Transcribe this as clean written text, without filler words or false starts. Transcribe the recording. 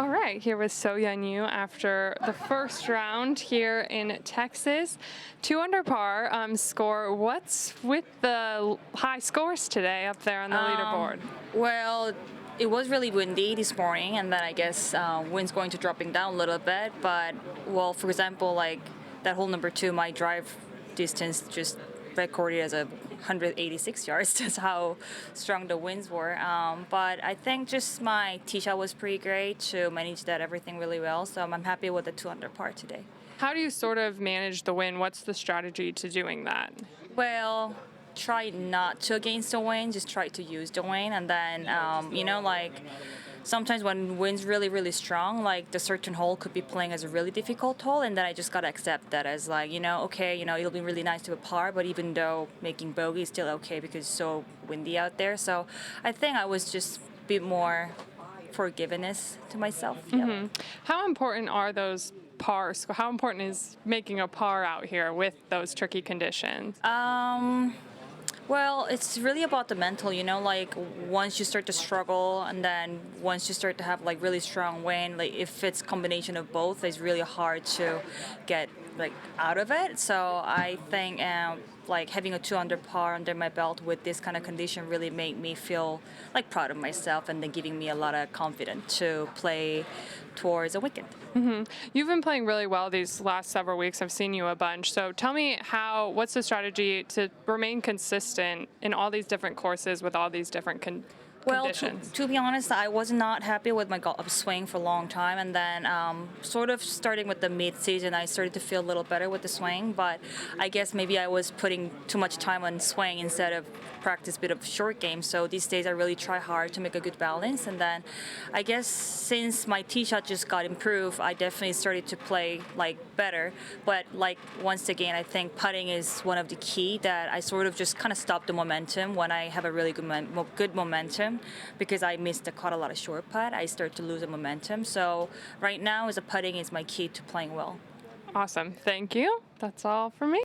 All right, here with Yeon Ryu after the first round here in Texas. 2 under par score. What's with the high scores today up there on the leaderboard? Well, it was really windy this morning, and then I guess wind's going to dropping down a little bit. But, well, for example, like that hole number 2, my drive distance just recorded as 186 yards. That's how strong the winds were. But I think just my tee shot was pretty great to manage that everything really well. So I'm happy with the 2 under par today. How do you sort of manage the wind? What's the strategy to doing that? Well, try not to against the wind, just try to use the wind. And then, like sometimes when wind's really, really strong, like the certain hole could be playing as a really difficult hole. And then I just got to accept that as like, okay, it'll be really nice to a par. But even though making bogey is still okay because it's so windy out there. So I think I was just a bit more forgiveness to myself. Mm-hmm. How important are those pars? How important is making a par out here with those tricky conditions? Well, it's really about the mental, like once you start to struggle and then once you start to have like really strong wind, like if it's a combination of both, it's really hard to get like out of it. So I think like having a 2 under par under my belt with this kind of condition really made me feel like proud of myself and then giving me a lot of confidence to play towards a weekend. Mm-hmm. You've been playing really well these last several weeks. I've seen you a bunch. So tell me what's the strategy to remain consistent in all these different courses with all these different conditions? To be honest, I was not happy with my golf swing for a long time, and then sort of starting with the mid-season, I started to feel a little better with the swing, but I guess maybe I was putting too much time on swing instead of practice a bit of short game. So these days I really try hard to make a good balance, and then I guess since my tee shot just got improved, I definitely started to play like better. But like once again, I think putting is one of the key that I sort of just kind of stop the momentum when I have a really good momentum. Because I missed quite a lot of short putt, I start to lose the momentum. So right now, putting is my key to playing well. Awesome. Thank you. That's all for me.